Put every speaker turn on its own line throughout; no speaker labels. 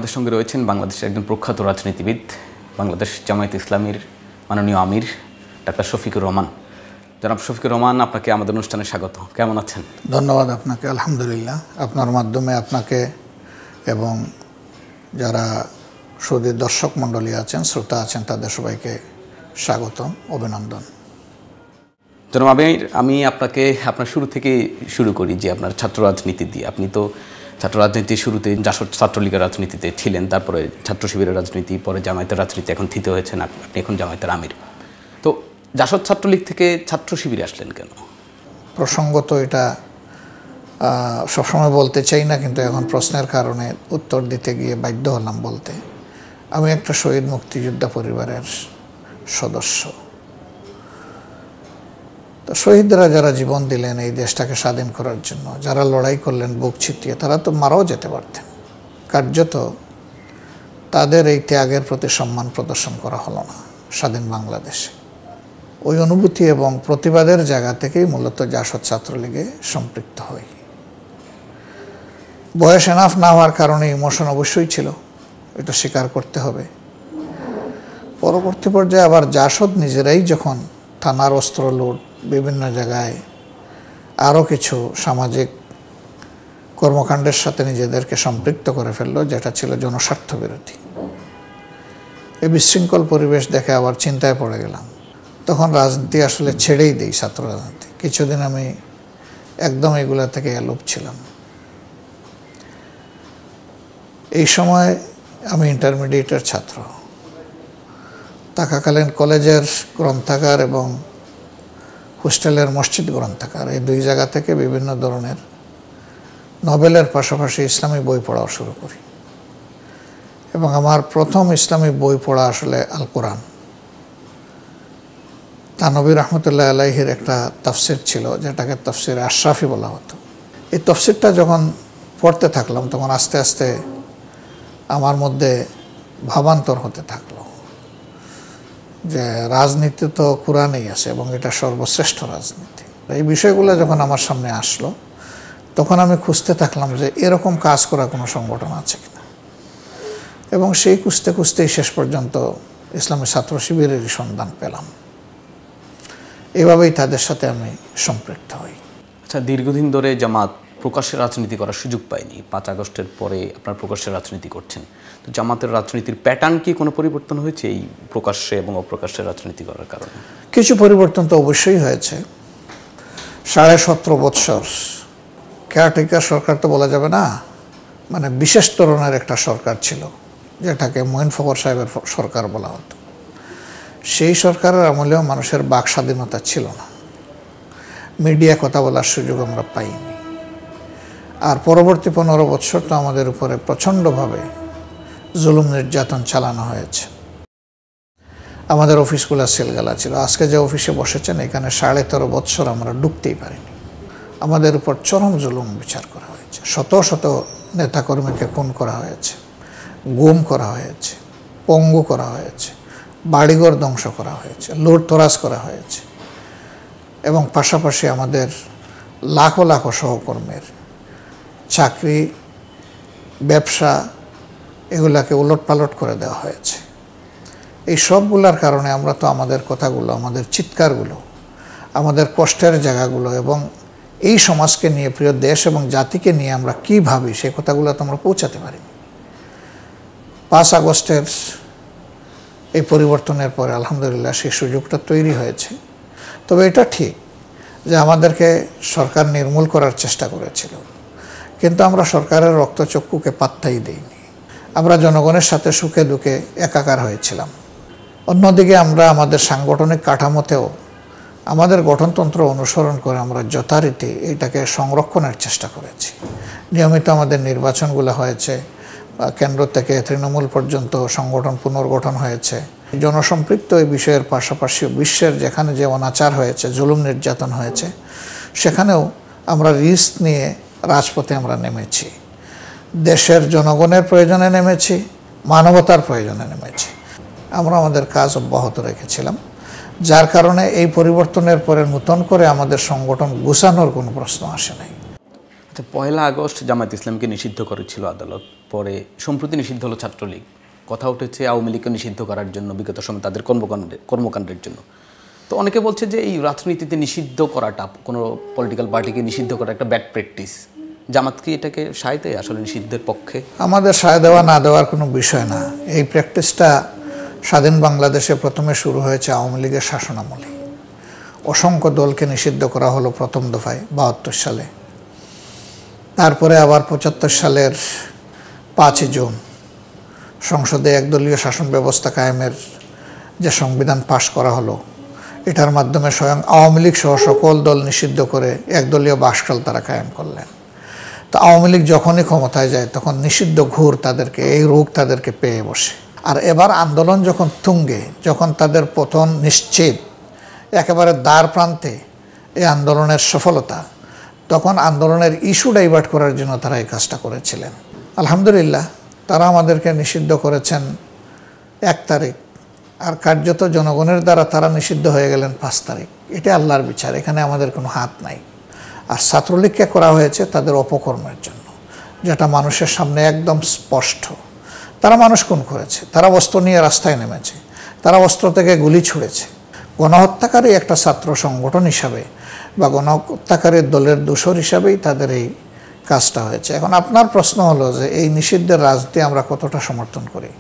আমাদের সঙ্গে রয়েছেন বাংলাদেশের একজন প্রখ্যাত রাজনীতিবিদ, বাংলাদেশ জামায়াতে ইসলামীর মাননীয় আমির ডাক্তার শফিকুর রহমান। জনাব শফিকুর রহমান, আপনাকে আমাদের অনুষ্ঠানে স্বাগত। কেমন আছেন?
ধন্যবাদ আপনাকে। আলহামদুলিল্লাহ। আপনার মাধ্যমে আপনাকে এবং যারা সুদীর দর্শক মণ্ডলী আছেন, শ্রোতা আছেন, তাদের সবাইকে স্বাগতম, অভিনন্দন।
জনাব আমির, আমি আপনাকে আপনার শুরু থেকে শুরু করি যে আপনার ছাত্র রাজনীতি দিয়ে। আপনি তো ছাত্র রাজনীতির শুরুতে জাসদ ছাত্রলীগের রাজনীতিতে ছিলেন, তারপরে ছাত্র শিবিরের রাজনীতি, পরে জামায়াতের রাজনীতি, এখন থিতে হয়েছেন আপনি এখন জামায়াতের আমির। তো জাসদ ছাত্রলীগ থেকে ছাত্র শিবিরে আসলেন কেন?
প্রসঙ্গত এটা সবসময় বলতে চাই না, কিন্তু এখন প্রশ্নের কারণে উত্তর দিতে গিয়ে বাধ্য হলাম বলতে। আমি একটা শহীদ মুক্তিযোদ্ধা পরিবারের সদস্য। তো শহীদরা যারা জীবন দিলেন এই দেশটাকে স্বাধীন করার জন্য, যারা লড়াই করলেন বুক ছিটিয়ে, তারা তো মারাও যেতে পারতেন। কার্যত তাদের এই ত্যাগের প্রতি সম্মান প্রদর্শন করা হলো না স্বাধীন বাংলাদেশে। ওই অনুভূতি এবং প্রতিবাদের জায়গা থেকেই মূলত জাসদ ছাত্রলীগে সম্পৃক্ত হই। বয়স এনাফ না হওয়ার কারণে ইমোশন অবশ্যই ছিল, এটা স্বীকার করতে হবে। পরবর্তী পর্যায়ে আবার জাসদ নিজেরাই যখন থানার অস্ত্র লুট, বিভিন্ন জায়গায় আরও কিছু সামাজিক কর্মকাণ্ডের সাথে নিজেদেরকে সম্পৃক্ত করে ফেললো, যেটা ছিল জনস্বার্থ বিরোধী। এই বিশৃঙ্খল পরিবেশ দেখে আবার চিন্তায় পড়ে গেলাম। তখন রাজনীতি আসলে ছেড়েই দিই, ছাত্র রাজনীতি। কিছুদিন আমি একদম এগুলা থেকে এলোপ ছিলাম। এই সময় আমি ইন্টারমিডিয়েটের ছাত্র থাকাকালীন কলেজের গ্রন্থাগার এবং হোস্টেলের মসজিদ গ্রন্থাগার, এই দুই জায়গা থেকে বিভিন্ন ধরনের নোবেলের পাশাপাশি ইসলামী বই পড়াও শুরু করি। এবং আমার প্রথম ইসলামী বই পড়া আসলে আল কোরআন। তানবী রহমতুল্লাহ আলাইহির একটা তাফসির ছিল, যেটাকে তাফসির আশরাফি বলা হতো। এই তাফসিরটা যখন পড়তে থাকলাম, তখন আস্তে আস্তে আমার মধ্যে ভাবান্তর হতে থাকলো যে রাজনীতি তো কোরআনেই আছে এবং এটা সর্বশ্রেষ্ঠ রাজনীতি। এই বিষয়গুলো যখন আমার সামনে আসলো, তখন আমি খুঁজতে থাকলাম যে এরকম কাজ করা কোনো সংগঠন আছে কিনা। এবং সেই খুঁজতে খুঁজতেই শেষ পর্যন্ত ইসলামী ছাত্র শিবিরেরই সন্ধান পেলাম। এভাবেই তাদের সাথে আমি সম্পৃক্ত হই।
আচ্ছা, দীর্ঘদিন ধরে জামাত প্রকাশ্যে রাজনীতি করার সুযোগ পায়নি। 5 আগস্টের পরে আপনার প্রকাশ্যে রাজনীতি করছেন। তো জামাতের রাজনীতির প্যাটার্ন কি কোনো পরিবর্তন হয়েছে এই প্রকাশ্যে এবং অপ্রকাশ্যে রাজনীতি করার কারণে?
কিছু পরিবর্তন তো অবশ্যই হয়েছে। 17.5 বৎসর কেয়ারটেকার সরকার তো বলা যাবে না, মানে বিশেষ ধরনের একটা সরকার ছিল, যেটাকে মঈন ফখর সাহেবের সরকার বলা হতো। সেই সরকারের আমলেও মানুষের বাক স্বাধীনতা ছিল না, মিডিয়া কথা বলার সুযোগ আমরা পাইনি। আর পরবর্তী 15 বৎসর তো আমাদের উপরে প্রচণ্ডভাবে জুলুম নির্যাতন চালানো হয়েছে। আমাদের অফিসগুলো সেলগালা ছিল। আজকে যে অফিসে বসেছেন, এখানে 13.5 বৎসর আমরা ঢুকতেই পারিনি। আমাদের উপর চরম জুলুম বিচার করা হয়েছে। শত শত নেতাকর্মীকে খুন করা হয়েছে, গুম করা হয়েছে, পঙ্গু করা হয়েছে, বাড়িঘর ধ্বংস করা হয়েছে, লুটতরাজ করা হয়েছে। এবং পাশাপাশি আমাদের লাখো লাখো সহকর্মীর চাকরি, ব্যবসা, এগুলাকে উলটপালট করে দেওয়া হয়েছে। এই সবগুলোর কারণে আমরা তো আমাদের কথাগুলো, আমাদের চিৎকারগুলো, আমাদের কষ্টের জায়গাগুলো এবং এই সমাজকে নিয়ে, প্রিয় দেশ এবং জাতিকে নিয়ে আমরা কী ভাবি, সেই কথাগুলো তো আমরা পৌঁছাতে পারিনি। 5 আগস্টের এই পরিবর্তনের পরে আলহামদুলিল্লাহ সেই সুযোগটা তৈরি হয়েছে। তবে এটা ঠিক যে আমাদেরকে সরকার নির্মূল করার চেষ্টা করেছিল, কিন্তু আমরা সরকারের রক্তচক্ষুকে পাত্তাই দিইনি। আমরা জনগণের সাথে সুখে দুঃখে একাকার হয়েছিলাম। অন্যদিকে আমরা আমাদের সাংগঠনিক কাঠামোতেও আমাদের গঠনতন্ত্র অনুসরণ করে আমরা যথারীতি এইটাকে সংরক্ষণের চেষ্টা করেছি। নিয়মিত আমাদের নির্বাচনগুলো হয়েছে, কেন্দ্র থেকে তৃণমূল পর্যন্ত সংগঠন পুনর্গঠন হয়েছে। জনসম্পৃক্ত এই বিষয়ের পাশাপাশি বিশ্বের যেখানে যে অনাচার হয়েছে, জুলুম নির্যাতন হয়েছে, সেখানেও আমরা রিস্ক নিয়ে রাজপথে আমরা নেমেছি। দেশের জনগণের প্রয়োজনে নেমেছি, মানবতার প্রয়োজনে নেমেছি। আমরা আমাদের কাজ অব্যাহত রেখেছিলাম, যার কারণে এই পরিবর্তনের পরে নতুন করে আমাদের সংগঠন গুছানোর কোনো প্রশ্ন আসে নাই।
আচ্ছা, 1 আগস্ট জামায়াত ইসলামকে নিষিদ্ধ করেছিল আদালত। পরে সম্প্রতি নিষিদ্ধ হলো ছাত্রলীগ, কথা উঠেছে আওয়ামী লীগকে নিষিদ্ধ করার জন্য বিগত সময় তাদের কর্মকাণ্ডের জন্য। তো অনেকে বলছে যে এই রাজনীতিতে নিষিদ্ধ করাটা, কোনো পলিটিক্যাল পার্টিকে নিষিদ্ধ করা একটা ব্যাড প্র্যাকটিস। জামাত কি এটাকে সায় দেয় আসলে নিষিদ্ধের পক্ষে?
আমাদের সায় দেওয়া না দেওয়ার কোনো বিষয় না। এই প্র্যাকটিসটা স্বাধীন বাংলাদেশে প্রথমে শুরু হয়েছে আওয়ামী লীগের শাসনামলে। অসংখ্য দলকে নিষিদ্ধ করা হলো প্রথম দফায় ৭২ সালে, তারপরে আবার ৭৫ সালের ৫ই জুন সংসদে একদলীয় শাসন ব্যবস্থা কায়েমের যে সংবিধান পাশ করা হলো, এটার মাধ্যমে স্বয়ং আওয়ামী লীগ সহ সকল দল নিষিদ্ধ করে একদলীয় বাকশাল তারা কায়েম করলেন। তো আওয়ামী লীগ যখনই ক্ষমতায় যায় তখন নিষিদ্ধ ঘুর তাদেরকে, এই রোগ তাদেরকে পেয়ে বসে। আর এবার আন্দোলন যখন তুঙ্গে, যখন তাদের পতন নিশ্চিত, একেবারে দ্বার প্রান্তে এই আন্দোলনের সফলতা, তখন আন্দোলনের ইস্যু ডাইভার্ট করার জন্য তারা এই কাজটা করেছিলেন। আলহামদুলিল্লাহ তারা আমাদেরকে নিষিদ্ধ করেছেন ১ তারিখ, আর কার্যত জনগণের দ্বারা তারা নিষিদ্ধ হয়ে গেলেন ৫ তারিখ। এটা আল্লাহর বিচার, এখানে আমাদের কোনো হাত নাই। আর ছাত্রলীগকে করা হয়েছে তাদের অপকর্মের জন্য, যেটা মানুষের সামনে একদম স্পষ্ট। তারা মানুষ খুন করেছে, তারা অস্ত্র নিয়ে রাস্তায় নেমেছে, তারা অস্ত্র থেকে গুলি ছুঁড়েছে। গণহত্যাকারী একটা ছাত্র সংগঠন হিসাবে বা গণহত্যাকারী দলের দোসর হিসাবেই তাদের এই কাজটা হয়েছে। এখন আপনার প্রশ্ন হলো যে এই নিষিদ্ধের রাজনীতি আমরা কতটা সমর্থন করি।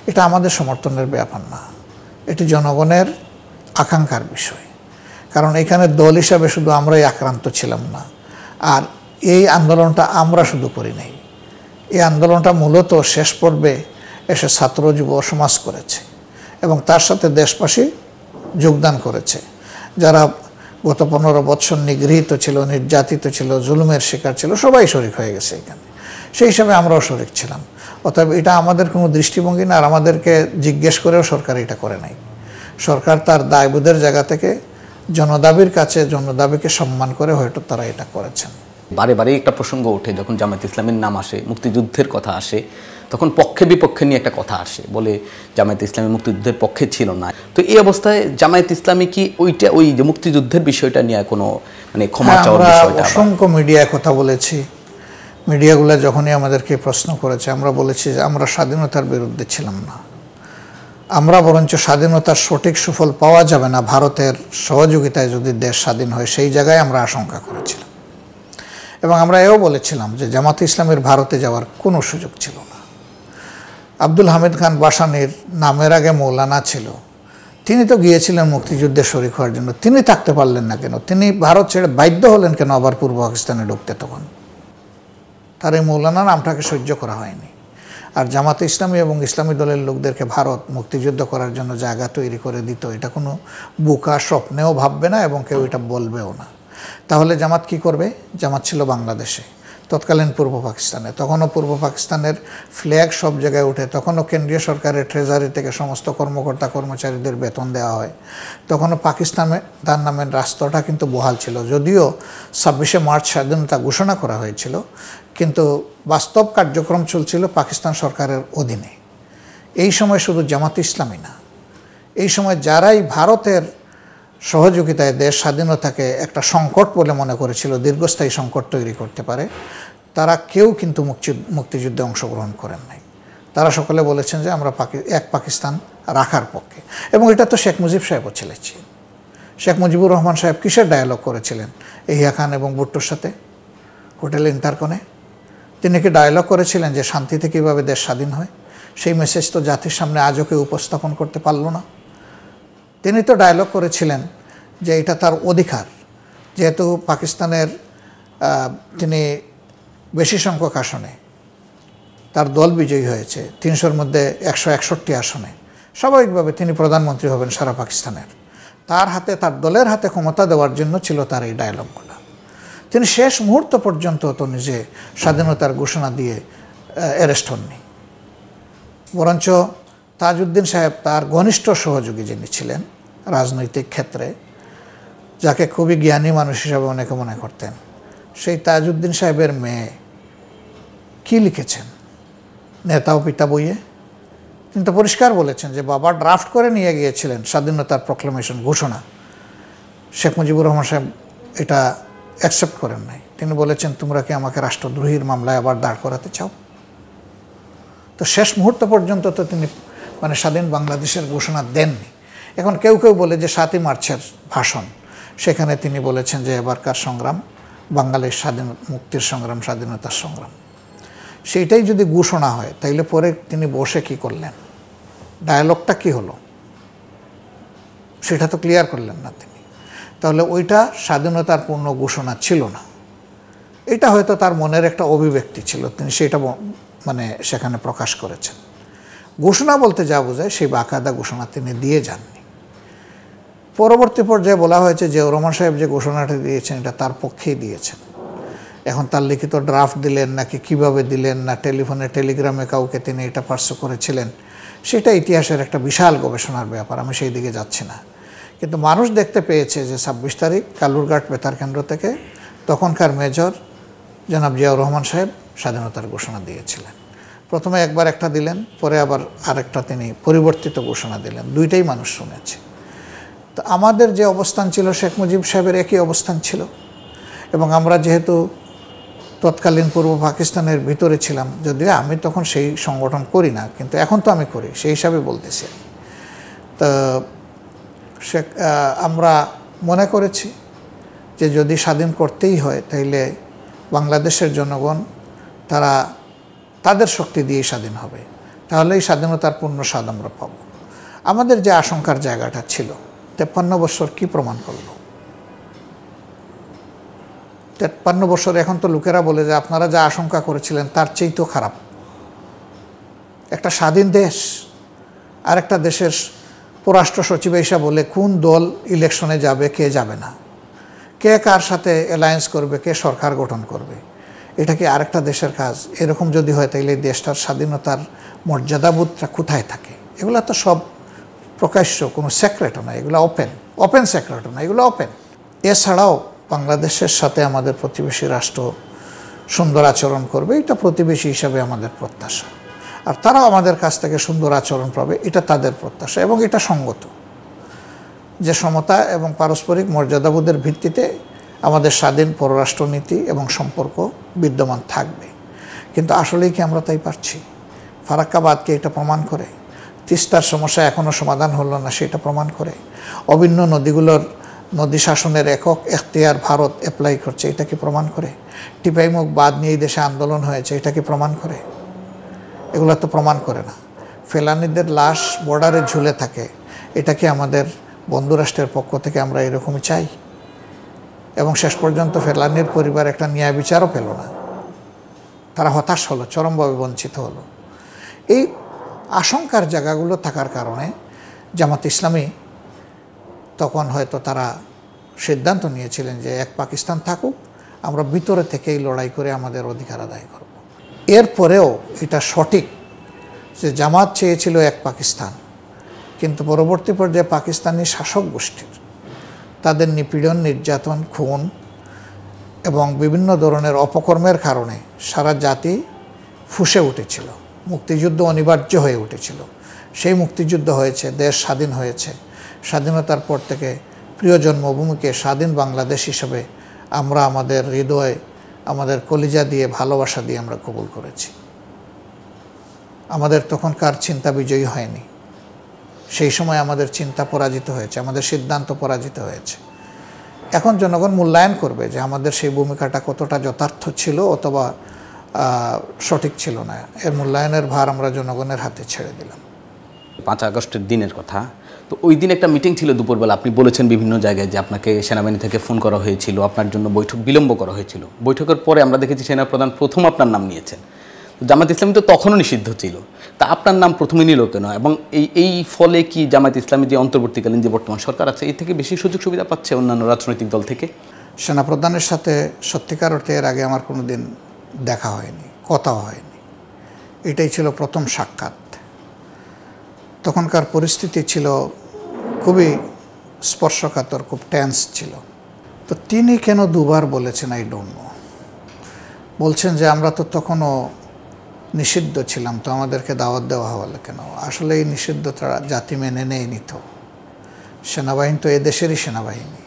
এটা আমাদের সমর্থনের ব্যাপার না, এটি জনগণের আকাঙ্ক্ষার বিষয়। কারণ এখানে দল হিসাবে শুধু আমরাই আক্রান্ত ছিলাম না, আর এই আন্দোলনটা আমরা শুধু করি নাই। এই আন্দোলনটা মূলত শেষ পর্বে এসে ছাত্র যুব সমাজ করেছে এবং তার সাথে দেশবাসী যোগদান করেছে, যারা গত ১৫ বৎসর নিগৃহীত ছিল, নির্যাতিত ছিল, জুলুমের শিকার ছিল, সবাই শরিক হয়ে গেছে এখানে। সেই হিসাবে আমরাও শরিক ছিলাম। অতএব এটা আমাদের কোনো দৃষ্টিভঙ্গি না, আর আমাদেরকে জিজ্ঞেস করেও সরকার এটা করে নাই। সরকার তার দায়বোধের জায়গা থেকে জনদাবির কাছে জনদাবিকে সম্মান করে হয়তো তারা এটা করেছেন।
বারে বারে একটা প্রসঙ্গ ওঠে যখন জামায়াত ইসলামের নাম আসে, মুক্তিযুদ্ধের কথা আসে, তখন পক্ষে বিপক্ষে নিয়ে একটা কথা আসে, বলে জামায়াত ইসলামী মুক্তিযুদ্ধের পক্ষে ছিল না। তো এই অবস্থায় জামায়াত ইসলামী কি ওই যে মুক্তিযুদ্ধের বিষয়টা নিয়ে কোনো মানে ক্ষমা চাওয়ার বিষয়টা?
অসংখ্য মিডিয়ায় কথা বলেছি, মিডিয়াগুলো যখনই আমাদেরকে প্রশ্ন করেছে আমরা বলেছি যে আমরা স্বাধীনতার বিরুদ্ধে ছিলাম না। আমরা বরঞ্চ স্বাধীনতার সঠিক সুফল পাওয়া যাবে না ভারতের সহযোগিতায় যদি দেশ স্বাধীন হয়, সেই জায়গায় আমরা আশঙ্কা করেছিলাম। এবং আমরা এও বলেছিলাম যে জামাত ইসলামের ভারতে যাওয়ার কোনো সুযোগ ছিল না। আব্দুল হামিদ খান বাসানির নামের আগে মৌলানা ছিল, তিনি তো গিয়েছিলেন মুক্তিযুদ্ধে শরিক হওয়ার জন্য, তিনি থাকতে পারলেন না কেন? তিনি ভারত ছেড়ে বাধ্য হলেন কেন আবার পূর্ব পাকিস্তানে ঢুকতে? তখন তার এই মৌলানা নামটাকে সহ্য করা হয়নি। আর জামাতে ইসলামী এবং ইসলামী দলের লোকদেরকে ভারত মুক্তিযুদ্ধ করার জন্য জায়গা তৈরি করে দিত, এটা কোনো বোকা স্বপ্নেও ভাববে না এবং কেউ এটা বলবেও না। তাহলে জামাত কি করবে? জামাত ছিল বাংলাদেশে, তৎকালীন পূর্ব পাকিস্তানে। তখনও পূর্ব পাকিস্তানের ফ্ল্যাগ সব জায়গায় ওঠে, তখনও কেন্দ্রীয় সরকারের ট্রেজারি থেকে সমস্ত কর্মকর্তা কর্মচারীদের বেতন দেওয়া হয়। তখনও পাকিস্তানে তার নামের রাষ্ট্রটা কিন্তু বহাল ছিল, যদিও ২৬শে মার্চ স্বাধীনতা ঘোষণা করা হয়েছিল, কিন্তু বাস্তব কার্যক্রম চলছিল পাকিস্তান সরকারের অধীনে। এই সময় শুধু জামাত ইসলামী না, এই সময় যারাই ভারতের সহযোগিতায় দেশ স্বাধীনতাকে একটা সংকট বলে মনে করেছিল, দীর্ঘস্থায়ী সংকট তৈরি করতে পারে, তারা কেউ কিন্তু মুক্তিযুদ্ধে অংশগ্রহণ করেন নাই। তারা সকলে বলেছেন যে আমরা এক পাকিস্তান রাখার পক্ষে। এবং এটা তো শেখ মুজিব সাহেবও ছিলেন। শেখ মুজিবুর রহমান সাহেব কিসের ডায়ালগ করেছিলেন এহিয়া খান এবং ভুট্টোর সাথে হোটেল ইন্টারকনে? তিনি কি ডায়ালগ করেছিলেন যে শান্তিতে কীভাবে দেশ স্বাধীন হয়? সেই মেসেজ তো জাতির সামনে আজও কেউ উপস্থাপন করতে পারল না। তিনি তো ডায়ালগ করেছিলেন যে এটা তার অধিকার, যেহেতু পাকিস্তানের তিনি বেশি সংখ্যক আসনে, তার দল বিজয়ী হয়েছে ৩০০-র মধ্যে ১৬১ আসনে, স্বাভাবিকভাবে তিনি প্রধানমন্ত্রী হবেন সারা পাকিস্তানের। তার হাতে, তার দলের হাতে ক্ষমতা দেওয়ার জন্য ছিল তার এই ডায়লগগুলো। তিনি শেষ মুহূর্ত পর্যন্ত তো নিজে স্বাধীনতার ঘোষণা দিয়ে অ্যারেস্ট হননি, বরঞ্চ তাজউদ্দিন সাহেব তার ঘনিষ্ঠ সহযোগী যিনি ছিলেন রাজনৈতিক ক্ষেত্রে, যাকে খুবই জ্ঞানী মানুষ হিসাবে অনেকে মনে করতেন, সেই তাজউদ্দিন সাহেবের মেয়ে কি লিখেছেন নেতা ও পিতা বইয়ে? তিনি তো পরিষ্কার বলেছেন যে বাবা ড্রাফট করে নিয়ে গিয়েছিলেন স্বাধীনতার প্রক্লামেশন ঘোষণা, শেখ মুজিবুর রহমান সাহেব এটা অ্যাকসেপ্ট করেন নাই। তিনি বলেছেন তোমরা কি আমাকে রাষ্ট্রদ্রোহীর মামলায় আবার দাঁড় করাতে চাও? তো শেষ মুহূর্ত পর্যন্ত তো তিনি মানে স্বাধীন বাংলাদেশের ঘোষণা দেননি। এখন কেউ কেউ বলে যে 7ই মার্চের ভাষণ, সেখানে তিনি বলেছেন যে এবারকার সংগ্রাম বাঙালির মুক্তির সংগ্রাম, স্বাধীনতার সংগ্রাম। সেইটাই যদি ঘোষণা হয় তাইলে পরে তিনি বসে কি করলেন, ডায়ালগটা কি হলো সেটা তো ক্লিয়ার করলেন না তিনি। তাহলে ওইটা স্বাধীনতার পূর্ণ ঘোষণা ছিল না, এটা হয়তো তার মনের একটা অভিব্যক্তি ছিল, তিনি সেটা মানে সেখানে প্রকাশ করেছেন। ঘোষণা বলতে যা বোঝায় সেই বাকায়দা ঘোষণা তিনি দিয়ে যাননি। পরবর্তী পর্যায়ে বলা হয়েছে যে রহমান সাহেব যে ঘোষণাটা দিয়েছেন এটা তার পক্ষেই দিয়েছেন। এখন তার লিখিত ড্রাফট দিলেন নাকি কিভাবে দিলেন, না টেলিফোনে টেলিগ্রামে কাউকে তিনি এটা পার্শ্ব করেছিলেন, সেটা ইতিহাসের একটা বিশাল গবেষণার ব্যাপার, আমি সেই দিকে যাচ্ছি না। কিন্তু মানুষ দেখতে পেয়েছে যে 26 তারিখ কালুরঘাট বেতার কেন্দ্র থেকে তখনকার মেজর জনাব জিয়াউর রহমান সাহেব স্বাধীনতার ঘোষণা দিয়েছিলেন। প্রথমে একবার একটা দিলেন, পরে আবার আরেকটা তিনি পরিবর্তিত ঘোষণা দিলেন, দুইটাই মানুষ শুনেছে। তো আমাদের যে অবস্থান ছিল শেখ মুজিব সাহেবের একই অবস্থান ছিল, এবং আমরা যেহেতু তৎকালীন পূর্ব পাকিস্তানের ভিতরে ছিলাম, যদিও আমি তখন সেই সংগঠন করি না, কিন্তু এখন তো আমি করি, সেই হিসাবে বলতেছি। তো আমরা মনে করেছি যে যদি স্বাধীন করতেই হয় তাইলে বাংলাদেশের জনগণ তারা তাদের শক্তি দিয়েই স্বাধীন হবে, তাহলেই স্বাধীনতার পূর্ণ স্বাদ আমরা পাব। আমাদের যে আশঙ্কার জায়গাটা ছিল 53 বছর কি প্রমাণ করলো? 53 বছর এখন তো লোকেরা বলে যে আপনারা যা আশঙ্কা করেছিলেন তার চেয়েই তো খারাপ। একটা স্বাধীন দেশ আর একটা দেশের পররাষ্ট্র সচিব হিসাবে বলে কোন দল ইলেকশনে যাবে, কে যাবে না, কে কার সাথে অ্যালায়েন্স করবে, কে সরকার গঠন করবে, এটা কি আরেকটা দেশের কাজ? এরকম যদি হয় তাহলে এই দেশটার স্বাধীনতার মর্যাদাবোধটা কোথায় থাকে? এগুলো তো সব প্রকাশ্য, কোনো সেক্রেটও না, এগুলো ওপেন সেক্রেটও না, এগুলো ওপেন। এছাড়াও বাংলাদেশের সাথে আমাদের প্রতিবেশী রাষ্ট্র সুন্দর আচরণ করবে, এটা প্রতিবেশী হিসাবে আমাদের প্রত্যাশা, আর তারাও আমাদের কাছ থেকে সুন্দর আচরণ পাবে, এটা তাদের প্রত্যাশা, এবং এটা সঙ্গত যে সমতা এবং পারস্পরিক মর্যাদাবোধের ভিত্তিতে আমাদের স্বাধীন পররাষ্ট্রনীতি এবং সম্পর্ক বিদ্যমান থাকবে। কিন্তু আসলেই কি আমরা তাই পারছি? ফারাক্কাবাদকে এটা প্রমাণ করে, তিস্তার সমস্যা এখনও সমাধান হলো না সেটা প্রমাণ করে, অভিন্ন নদীগুলোর নদী শাসনের একক এখতিয়ার ভারত অ্যাপ্লাই করছে এটা কি প্রমাণ করে, টিপাইমুখ বাঁধ নিয়ে এই দেশে আন্দোলন হয়েছে এটা কি প্রমাণ করে? এগুলো তো প্রমাণ করে না। ফেলানিদের লাশ বর্ডারে ঝুলে থাকে, এটা কি আমাদের বন্ধু রাষ্ট্রের পক্ষ থেকে আমরা এরকমই চাই? এবং শেষ পর্যন্ত ফেলানির পরিবার একটা ন্যায় বিচারও পেল না, তারা হতাশ হলো, চরমভাবে বঞ্চিত হলো। এই আশঙ্কার জায়গাগুলো থাকার কারণে জামাত ইসলামী তখন হয়তো তারা সিদ্ধান্ত নিয়েছিলেন যে এক পাকিস্তান থাকুক, আমরা ভিতরে থেকেই লড়াই করে আমাদের অধিকার আদায় করব। এরপরেও এটা সঠিক যে জামাত চেয়েছিল এক পাকিস্তান, কিন্তু পরবর্তী পর্যায়ে পাকিস্তানি শাসক গোষ্ঠীর তাদের নিপীড়ন, নির্যাতন, খুন এবং বিভিন্ন ধরনের অপকর্মের কারণে সারা জাতি ফুঁসে উঠেছিল, মুক্তিযুদ্ধ অনিবার্য হয়ে উঠেছিল। সেই মুক্তিযুদ্ধ হয়েছে, দেশ স্বাধীন হয়েছে। স্বাধীনতার পর থেকে প্রিয় জন্মভূমিকে স্বাধীন বাংলাদেশ হিসেবে আমরা আমাদের হৃদয়, আমাদের কলিজা দিয়ে, ভালোবাসা দিয়ে আমরা কবুল করেছি। আমাদের তখনকার চিন্তা বিজয়ী হয়নি, সেই সময় আমাদের চিন্তা পরাজিত হয়েছে, আমাদের সিদ্ধান্ত পরাজিত হয়েছে। এখন জনগণ মূল্যায়ন করবে যে আমাদের সেই ভূমিকাটা কতটা যথার্থ ছিল অথবা সঠিক ছিল না। এর মূল্যায়নের ভার আমরা জনগণের হাতে ছেড়ে দিলাম।
5 আগস্টের দিনের কথা, তো ওই দিন একটা মিটিং ছিল দুপুরবেলা, আপনি বলেছেন বিভিন্ন জায়গায় যে আপনাকে সেনাবাহিনী থেকে ফোন করা হয়েছিল, আপনার জন্য বৈঠক বিলম্ব করা হয়েছিল। বৈঠকের পরে আমরা দেখেছি সেনাপ্রধান প্রথম আপনার নাম নিয়েছেন। জামাত ইসলামী তো তখনও নিষিদ্ধ ছিল, তা আপনার নাম প্রথমে নিল কেন? এবং এই ফলে কি জামাত ইসলামী যে অন্তর্বর্তীকালীন যে বর্তমান সরকার আছে এই থেকে বেশি সুযোগ সুবিধা পাচ্ছে অন্যান্য রাজনৈতিক দল থেকে?
সেনাপ্রধানের সাথে সত্যিকার অর্থে এর আগে আমার কোনো দিন দেখা হয়নি, কথাও হয়নি। এটাই ছিল প্রথম সাক্ষাৎ। তখনকার পরিস্থিতি ছিল খুবই স্পর্শকাতর, খুব টেন্স ছিল। তো তিনি কেন দুবার বলেছেন আই ডোন্ট নো। বলছেন যে আমরা তো তখনও নিষিদ্ধ ছিলাম, তো আমাদেরকে দাওয়াত দেওয়া হলো কেন? আসলে এই নিষিদ্ধতা জাতি মেনে নেয়নি। তো সেনাবাহিনী তো এদেশেরই সেনাবাহিনী,